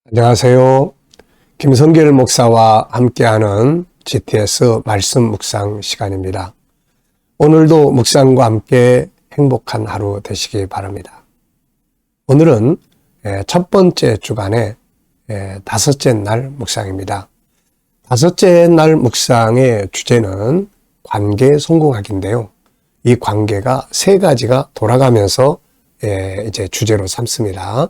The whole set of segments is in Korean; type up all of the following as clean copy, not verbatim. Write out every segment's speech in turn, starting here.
안녕하세요. 김성길 목사와 함께하는 GTS 말씀 묵상 시간입니다. 오늘도 묵상과 함께 행복한 하루 되시기 바랍니다. 오늘은 첫 번째 주간의 다섯째 날 묵상입니다. 다섯째 날 묵상의 주제는 관계 성공하기인데요. 이 관계가 세 가지가 돌아가면서 이제 주제로 삼습니다.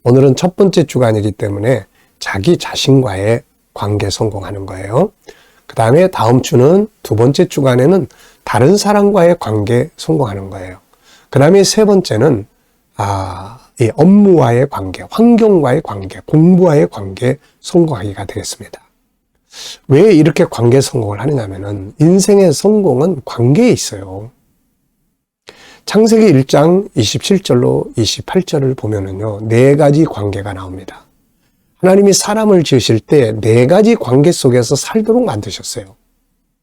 오늘은 첫 번째 주간이기 때문에 자기 자신과의 관계 성공하는 거예요. 그 다음에 다음 주는 두 번째 주간에는 다른 사람과의 관계 성공하는 거예요. 그 다음에 세 번째는 이 업무와의 관계, 환경과의 관계, 공부와의 관계 성공하기가 되겠습니다. 왜 이렇게 관계 성공을 하느냐면은 인생의 성공은 관계에 있어요. 창세기 1장 27절로 28절을 보면은요, 네 가지 관계가 나옵니다. 하나님이 사람을 지으실 때 네 가지 관계 속에서 살도록 만드셨어요.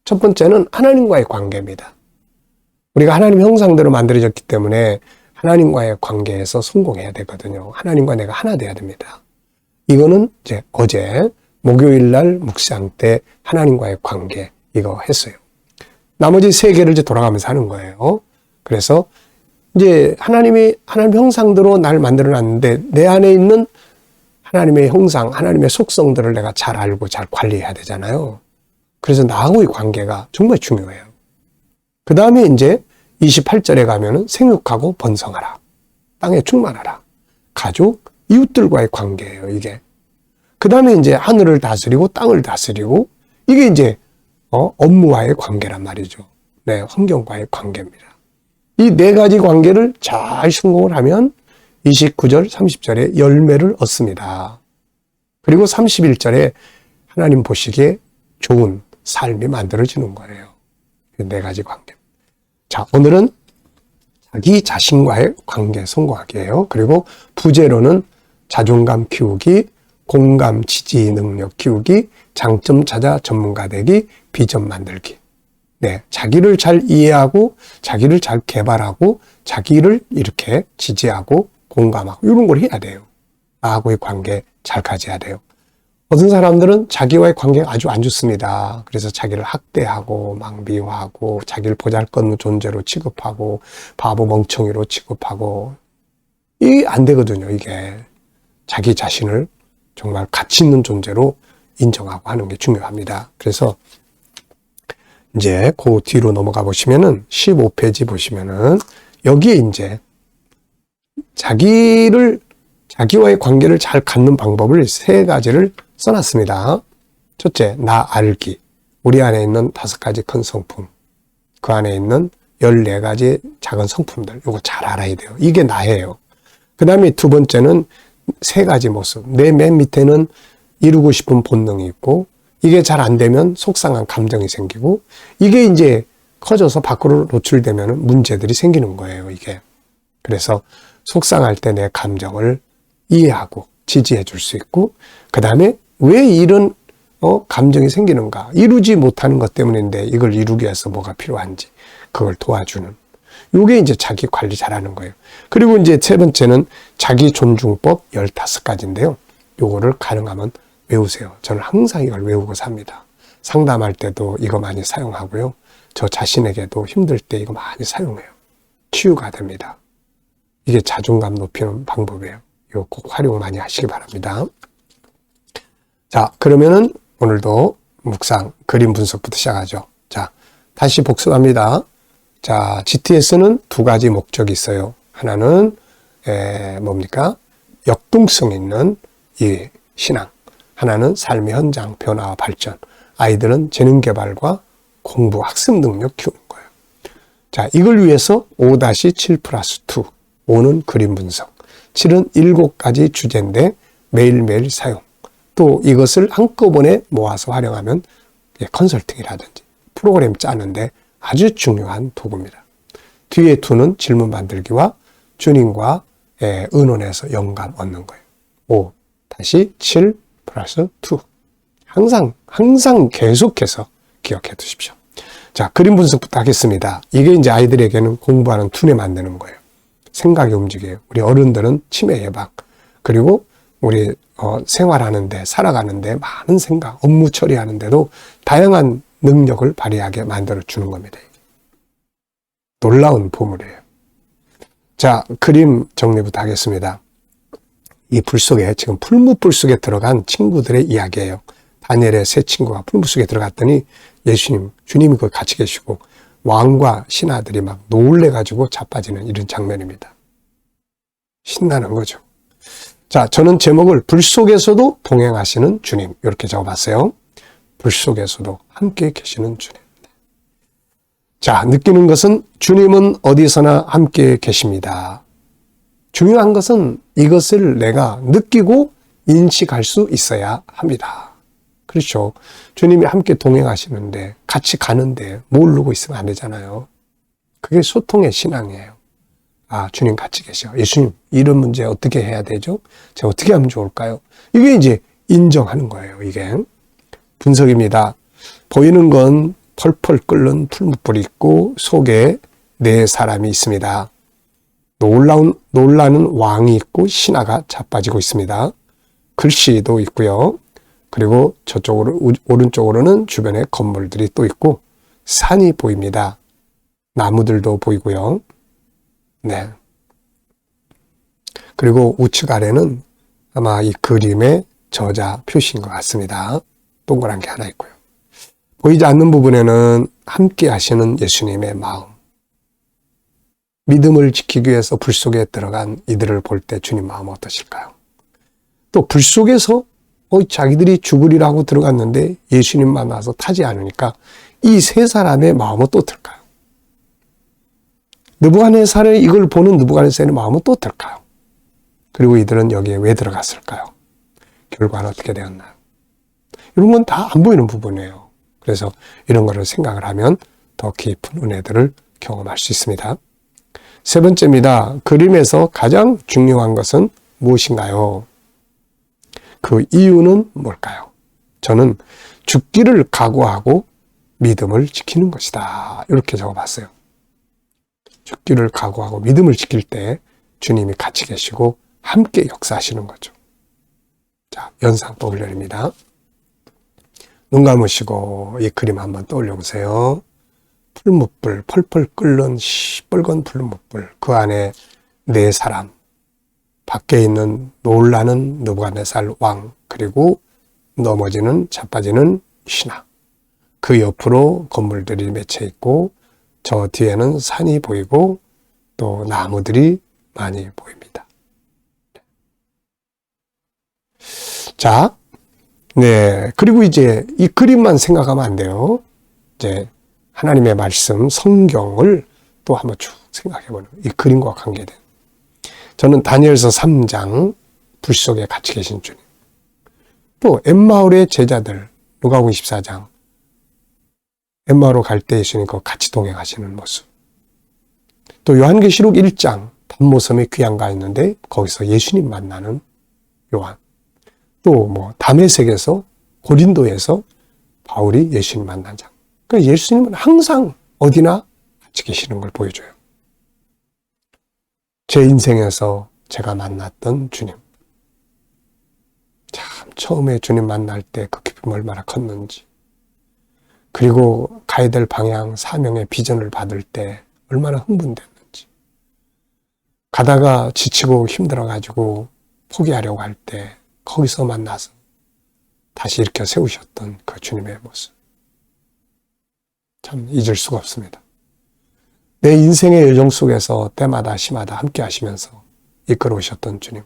첫 번째는 하나님과의 관계입니다. 우리가 하나님 형상대로 만들어졌기 때문에 하나님과의 관계에서 성공해야 되거든요. 하나님과 내가 하나 돼야 됩니다. 이거는 이제 어제 목요일 날 묵상 때 하나님과의 관계 이거 했어요. 나머지 세 개를 이제 돌아가면서 하는 거예요. 그래서 이제 하나님 형상대로 날 만들어 놨는데 내 안에 있는 하나님의 형상, 하나님의 속성들을 내가 잘 알고 잘 관리해야 되잖아요. 그래서 나하고의 관계가 정말 중요해요. 그 다음에 이제 28절에 가면은 생육하고 번성하라. 땅에 충만하라. 가족, 이웃들과의 관계예요, 이게. 그 다음에 이제 하늘을 다스리고 땅을 다스리고 이게 이제 업무와의 관계란 말이죠. 네, 환경과의 관계입니다. 이 네 가지 관계를 잘 성공을 하면 29절, 30절에 열매를 얻습니다. 그리고 31절에 하나님 보시기에 좋은 삶이 만들어지는 거예요. 네 가지 관계. 자, 오늘은 자기 자신과의 관계 성공하기예요. 그리고 부제로는 자존감 키우기, 공감, 지지 능력 키우기, 장점 찾아 전문가 되기, 비전 만들기. 네, 자기를 잘 이해하고 자기를 잘 개발하고 자기를 이렇게 지지하고 공감하고 이런 걸 해야 돼요. 나하고의 관계 잘 가져야 돼요. 어떤 사람들은 자기와의 관계가 아주 안 좋습니다. 그래서 자기를 학대하고 막 미워하고 자기를 보잘것없는 존재로 취급하고 바보 멍청이로 취급하고 이게 안 되거든요. 이게 자기 자신을 정말 가치 있는 존재로 인정하고 하는 게 중요합니다. 그래서 이제 그 뒤로 넘어가 보시면은 15페이지 보시면은 여기에 이제 자기와의 관계를 잘 갖는 방법을 세 가지를 써놨습니다. 첫째, 나 알기. 우리 안에 있는 5가지 큰 성품. 그 안에 있는 14가지 작은 성품들. 이거 잘 알아야 돼요. 이게 나예요. 그 다음에 두 번째는 3가지 모습. 내 맨 밑에는 이루고 싶은 본능이 있고 이게 잘 안 되면 속상한 감정이 생기고 이게 이제 커져서 밖으로 노출되면 문제들이 생기는 거예요, 이게. 그래서 속상할 때 내 감정을 이해하고 지지해 줄 수 있고 그 다음에 왜 이런 감정이 생기는가 이루지 못하는 것 때문인데 이걸 이루기 위해서 뭐가 필요한지 그걸 도와주는 이게 이제 자기 관리 잘하는 거예요. 그리고 이제 세 번째는 자기 존중법 15가지인데요. 요거를 가능하면 외우세요. 저는 항상 이걸 외우고 삽니다. 상담할 때도 이거 많이 사용하고요. 저 자신에게도 힘들 때 이거 많이 사용해요. 치유가 됩니다. 이게 자존감 높이는 방법이에요. 이거 꼭 활용 많이 하시기 바랍니다. 자, 그러면은 오늘도 묵상, 그림 분석부터 시작하죠. 자, 다시 복습합니다. 자, GTS는 2가지 목적이 있어요. 하나는 뭡니까? 역동성 있는 이 신앙. 하나는 삶의 현장, 변화와 발전. 아이들은 재능 개발과 공부, 학습 능력 키우는 거예요. 자, 이걸 위해서 5-7+2. 5는 그림 분석. 7은 7가지 주제인데 매일매일 사용. 또 이것을 한꺼번에 모아서 활용하면 컨설팅이라든지 프로그램 짜는데 아주 중요한 도구입니다. 뒤에 2는 질문 만들기와 주님과 의논해서 영감 얻는 거예요. 5-7+2. 항상 계속해서 기억해 두십시오. 자, 그림 분석부터 하겠습니다. 이게 이제 아이들에게는 공부하는 툰에 만드는 거예요. 생각이 움직여요. 우리 어른들은 치매 예방. 그리고 우리 생활하는데, 살아가는데 많은 생각, 업무 처리하는데도 다양한 능력을 발휘하게 만들어주는 겁니다. 놀라운 보물이에요. 자, 그림 정리부터 하겠습니다. 이 불 속에, 지금 풀무불 속에 들어간 친구들의 이야기예요. 다니엘의 세 친구가 풀무 속에 들어갔더니 주님이 거기 같이 계시고 왕과 신하들이 막 놀래가지고 자빠지는 이런 장면입니다. 신나는 거죠. 자, 저는 제목을 불 속에서도 동행하시는 주님, 이렇게 적어봤어요. 불 속에서도 함께 계시는 주님. 자, 느끼는 것은 주님은 어디서나 함께 계십니다. 중요한 것은 이것을 내가 느끼고 인식할 수 있어야 합니다. 그렇죠. 주님이 함께 동행하시는데, 같이 가는데 모르고 있으면 안 되잖아요. 그게 소통의 신앙이에요. 아, 주님 같이 계셔. 예수님, 이런 문제 어떻게 해야 되죠? 제가 어떻게 하면 좋을까요? 이게 이제 인정하는 거예요, 이게. 분석입니다. 보이는 건 펄펄 끓는 풀무불이 있고 속에 네 사람이 있습니다. 놀라는 왕이 있고 신하가 자빠지고 있습니다. 글씨도 있고요. 그리고 저쪽으로, 오른쪽으로는 주변에 건물들이 또 있고 산이 보입니다. 나무들도 보이고요. 네. 그리고 우측 아래는 아마 이 그림의 저자 표시인 것 같습니다. 동그란 게 하나 있고요. 보이지 않는 부분에는 함께 하시는 예수님의 마음. 믿음을 지키기 위해서 불 속에 들어간 이들을 볼 때 주님 마음 어떠실까요? 또 불 속에서 자기들이 죽으리라고 들어갔는데 예수님 만나서 타지 않으니까 이 세 사람의 마음은 또 어떨까요? 느부갓네살의 이걸 보는 느부갓네살의 마음은 또 어떨까요? 그리고 이들은 여기에 왜 들어갔을까요? 결과는 어떻게 되었나요? 이런 건 다 안 보이는 부분이에요. 그래서 이런 거를 생각을 하면 더 깊은 은혜들을 경험할 수 있습니다. 세 번째입니다. 그림에서 가장 중요한 것은 무엇인가요? 그 이유는 뭘까요? 저는 죽기를 각오하고 믿음을 지키는 것이다. 이렇게 적어봤어요. 죽기를 각오하고 믿음을 지킬 때 주님이 같이 계시고 함께 역사하시는 거죠. 자, 연상법을 내립니다. 눈 감으시고 이 그림 한번 떠올려 보세요. 풀무불, 펄펄 끓는 시뻘건 풀무불, 그 안에 네 사람, 밖에 있는 놀라는 느부갓네살 왕, 그리고 넘어지는 자빠지는 신하. 그 옆으로 건물들이 맺혀 있고 저 뒤에는 산이 보이고 또 나무들이 많이 보입니다. 자, 네. 그리고 이제 이 그림만 생각하면 안 돼요. 이제 하나님의 말씀, 성경을 또 한번 쭉 생각해보는 이 그림과 관계된. 저는 다니엘서 3장 불 속에 같이 계신 주님. 또 엠마울의 제자들 누가복음 24장 엠마오로 갈 때 예수님과 같이 동행하시는 모습. 또 요한계시록 1장 단모섬에 귀양가 있는데 거기서 예수님 만나는 요한. 또 뭐 다메섹에서 고린도에서 바울이 예수님 만난 장. 그러니까 예수님은 항상 어디나 같이 계시는 걸 보여줘요. 제 인생에서 제가 만났던 주님. 참 처음에 주님 만날 때 그 기쁨이 얼마나 컸는지. 그리고 가야 될 방향, 사명의 비전을 받을 때 얼마나 흥분됐는지. 가다가 지치고 힘들어가지고 포기하려고 할 때 거기서 만나서 다시 일으켜 세우셨던 그 주님의 모습. 참 잊을 수가 없습니다. 내 인생의 여정 속에서 때마다 시마다 함께 하시면서 이끌어 오셨던 주님.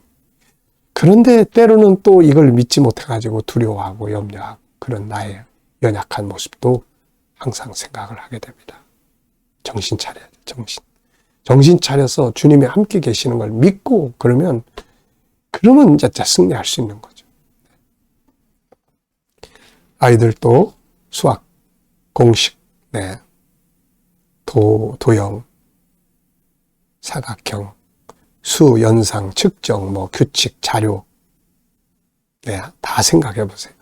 그런데 때로는 또 이걸 믿지 못해가지고 두려워하고 염려하고 그런 나의 연약한 모습도 항상 생각을 하게 됩니다. 정신 차려야 돼, 정신 차려서 주님이 함께 계시는 걸 믿고 그러면 진짜 승리할 수 있는 거죠. 아이들도 수학, 공식, 네, 도형, 사각형, 수, 연상, 측정, 규칙, 자료, 네, 다 생각해 보세요.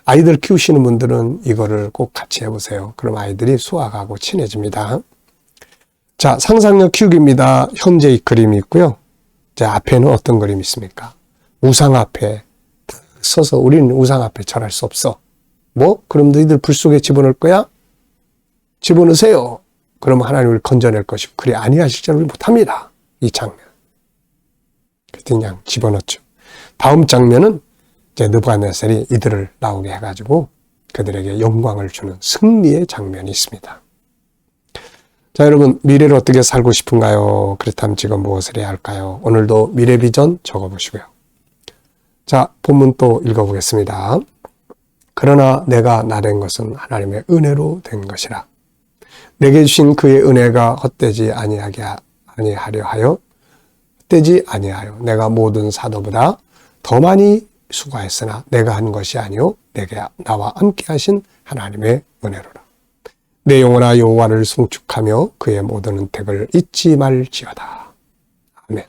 아이들 키우시는 분들은 이거를 꼭 같이 해보세요. 그럼 아이들이 수학하고 친해집니다. 자, 상상력 키우기입니다. 현재 이 그림이 있고요. 자, 앞에는 어떤 그림이 있습니까? 우상 앞에 서서 우리는 우상 앞에 절할 수 없어. 뭐? 그럼 너희들 불 속에 집어넣을 거야? 집어넣으세요. 그러면 하나님을 건져낼 것이고, 그래 아니하실 줄 우리 못합니다. 이 장면. 그랬더니 그냥 집어넣죠. 다음 장면은 이제 느부갓네살이 이들을 나오게 해가지고 그들에게 영광을 주는 승리의 장면이 있습니다. 자, 여러분, 미래를 어떻게 살고 싶은가요? 그렇다면 지금 무엇을 해야 할까요? 오늘도 미래 비전 적어보시고요. 자, 본문 또 읽어보겠습니다. 그러나 내가 나된 것은 하나님의 은혜로 된 것이라. 내게 주신 그의 은혜가 헛되지 아니하려 하여 헛되지 아니하여 내가 모든 사도보다 더 많이 수고했으나 내가 한 것이 아니요 내게 나와 함께 하신 하나님의 은혜로라. 내 영혼아 여호와를 송축하며 그의 모든 은택을 잊지 말지어다. 아멘.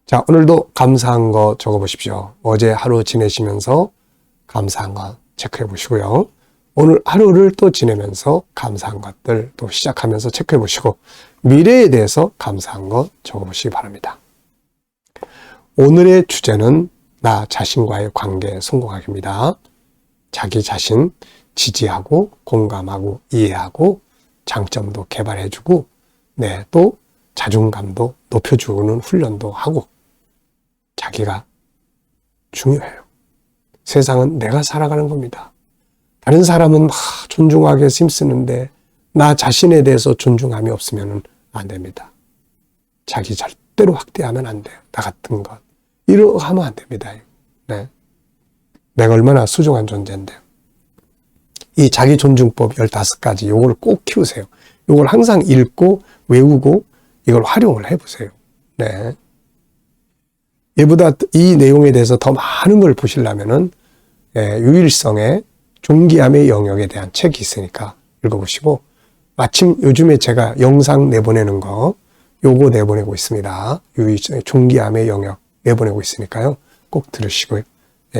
자, 오늘도 감사한 거 적어보십시오. 어제 하루 지내시면서 감사한 거 체크해 보시고요. 오늘 하루를 또 지내면서 감사한 것들 또 시작하면서 체크해 보시고 미래에 대해서 감사한 거 적어보시기 바랍니다. 오늘의 주제는 나 자신과의 관계 성공하기입니다. 자기 자신 지지하고 공감하고 이해하고 장점도 개발해주고 또 자존감도 높여주는 훈련도 하고 자기가 중요해요. 세상은 내가 살아가는 겁니다. 다른 사람은 막 존중하기 위해서 힘쓰는데 나 자신에 대해서 존중함이 없으면 안 됩니다. 자기 절대로 확대하면 안 돼요. 나 같은 것. 이러고 하면 안 됩니다. 네. 내가 얼마나 소중한 존재인데요. 이 자기 존중법 15가지 요걸 꼭 키우세요. 요걸 항상 읽고 외우고 이걸 활용을 해보세요. 네. 얘보다 이 내용에 대해서 더 많은 걸 보시려면은 유일성의 존귀함의 영역에 대한 책이 있으니까 읽어보시고 마침 요즘에 제가 영상 내보내는 거 요거 내보내고 있습니다. 유일성의 존귀함의 영역 내보내고 있으니까요. 꼭 들으시고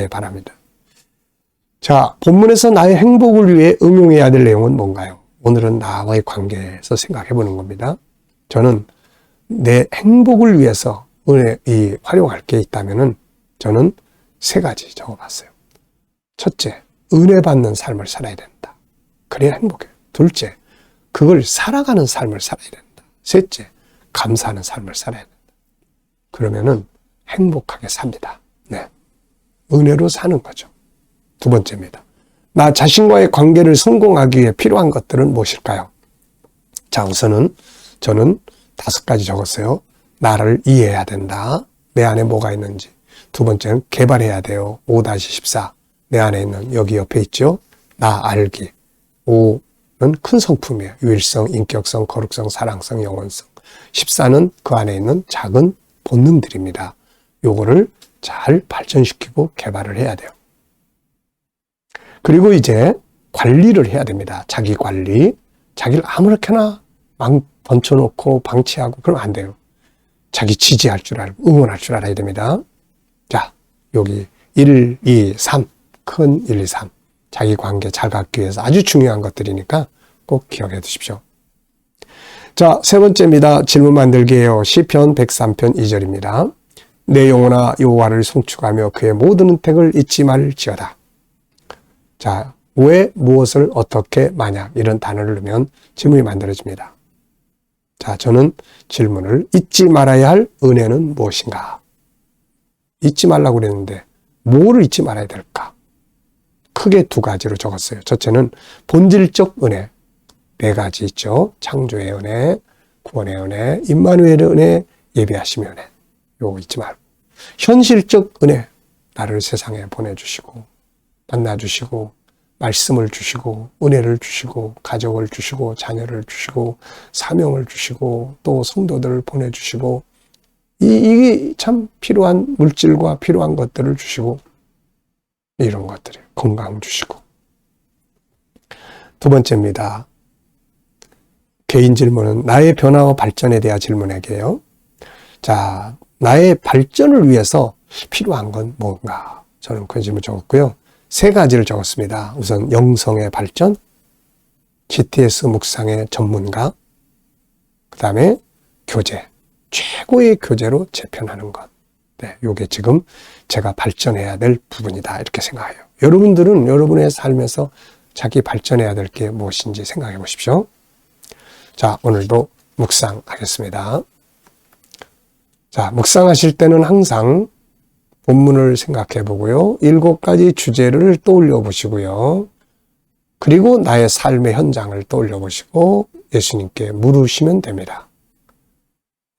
바랍니다. 자, 본문에서 나의 행복을 위해 응용해야 될 내용은 뭔가요? 오늘은 나와의 관계에서 생각해 보는 겁니다. 저는 내 행복을 위해서 활용할 게 있다면은 저는 3가지 적어봤어요. 첫째, 은혜 받는 삶을 살아야 된다. 그래야 행복해요. 둘째, 그걸 살아가는 삶을 살아야 된다. 셋째, 감사하는 삶을 살아야 된다. 그러면은 행복하게 삽니다. 네. 은혜로 사는 거죠. 2번째입니다. 나 자신과의 관계를 성공하기 위해 필요한 것들은 무엇일까요? 자, 우선은 저는 5가지 적었어요. 나를 이해해야 된다. 내 안에 뭐가 있는지. 2번째는 개발해야 돼요. 5-14. 내 안에 있는 여기 옆에 있죠. 나 알기. 5는 큰 성품이에요. 유일성, 인격성, 거룩성, 사랑성, 영혼성. 14는 그 안에 있는 작은 본능들입니다. 요거를 잘 발전시키고 개발을 해야 돼요. 그리고 이제 관리를 해야 됩니다. 자기 관리. 자기를 아무렇게나 막 던져놓고 방치하고 그러면 안 돼요. 자기 지지할 줄 알고 응원할 줄 알아야 됩니다. 자, 여기 1, 2, 3. 큰 1, 2, 3. 자기 관계 잘 갖기 위해서 아주 중요한 것들이니까 꼭 기억해 두십시오. 자, 3번째입니다. 질문 만들기예요. 시편 103편 2절입니다. 내 영혼아 여호와를 송축하며 그의 모든 은택을 잊지 말지어다. 자, 왜, 무엇을, 어떻게, 만약 이런 단어를 넣으면 질문이 만들어집니다. 자, 저는 질문을 잊지 말아야 할 은혜는 무엇인가? 잊지 말라고 그랬는데 뭐를 잊지 말아야 될까? 크게 2가지로 적었어요. 첫째는 본질적 은혜. 4가지 있죠. 창조의 은혜, 구원의 은혜, 임마누엘의 은혜, 예비하심의 은혜. 요거 잊지 말고. 현실적 은혜. 나를 세상에 보내주시고 만나주시고 말씀을 주시고 은혜를 주시고 가족을 주시고 자녀를 주시고 사명을 주시고 또 성도들을 보내주시고 이게 참 필요한 물질과 필요한 것들을 주시고 이런 것들이에요. 건강 주시고. 2번째입니다. 개인 질문은 나의 변화와 발전에 대한 질문에게요. 자, 나의 발전을 위해서 필요한 건 뭔가? 저는 그 질문 적었고요. 3가지를 적었습니다. 우선 영성의 발전, GTS 묵상의 전문가, 그 다음에 교제, 최고의 교제로 재편하는 것. 네, 요게 지금 제가 발전해야 될 부분이다 이렇게 생각해요. 여러분들은 여러분의 삶에서 자기 발전해야 될 게 무엇인지 생각해 보십시오. 자, 오늘도 묵상하겠습니다. 자, 묵상하실 때는 항상 본문을 생각해 보고요. 7가지 주제를 떠올려 보시고요. 그리고 나의 삶의 현장을 떠올려 보시고 예수님께 물으시면 됩니다.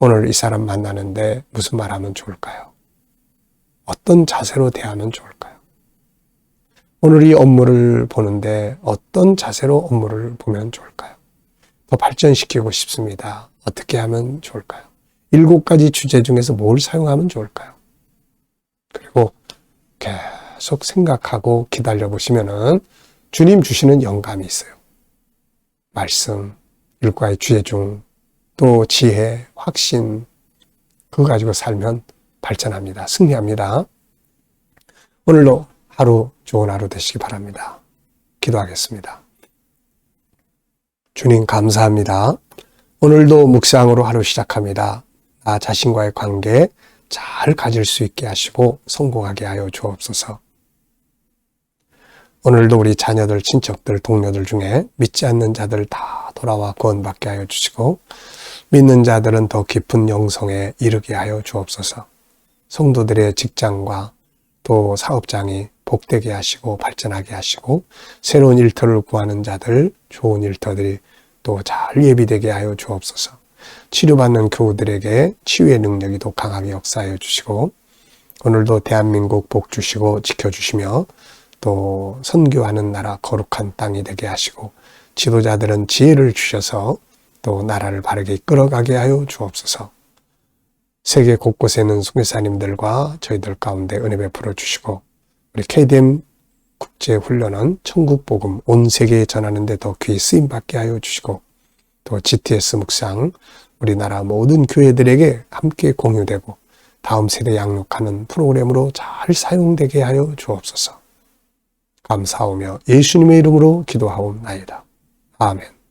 오늘 이 사람 만나는데 무슨 말 하면 좋을까요? 어떤 자세로 대하면 좋을까요? 오늘 이 업무를 보는데 어떤 자세로 업무를 보면 좋을까요? 더 발전시키고 싶습니다. 어떻게 하면 좋을까요? 7가지 주제 중에서 뭘 사용하면 좋을까요? 그리고 계속 생각하고 기다려 보시면은 주님 주시는 영감이 있어요. 말씀, 7가지 주제 중 또 지혜, 확신, 그거 가지고 살면 발전합니다. 승리합니다. 오늘도 하루 좋은 하루 되시기 바랍니다. 기도하겠습니다. 주님 감사합니다. 오늘도 묵상으로 하루 시작합니다. 나 자신과의 관계 잘 가질 수 있게 하시고 성공하게 하여 주옵소서. 오늘도 우리 자녀들, 친척들, 동료들 중에 믿지 않는 자들 다 돌아와 구원받게 하여 주시고 믿는 자들은 더 깊은 영성에 이르게 하여 주옵소서. 성도들의 직장과 또 사업장이 복되게 하시고 발전하게 하시고 새로운 일터를 구하는 자들, 좋은 일터들이 또 잘 예비되게 하여 주옵소서. 치료받는 교우들에게 치유의 능력이 더 강하게 역사하여 주시고 오늘도 대한민국 복 주시고 지켜주시며 또 선교하는 나라 거룩한 땅이 되게 하시고 지도자들은 지혜를 주셔서 또 나라를 바르게 이끌어가게 하여 주옵소서. 세계 곳곳에 있는 선교사님들과 저희들 가운데 은혜 베풀어 주시고 우리 KDM 국제훈련은 천국복음 온 세계에 전하는 데 더 귀히 쓰임받게 하여 주시고 또 GTS 묵상 우리나라 모든 교회들에게 함께 공유되고 다음 세대 양육하는 프로그램으로 잘 사용되게 하여 주옵소서. 감사하며 예수님의 이름으로 기도하옵나이다. 아멘.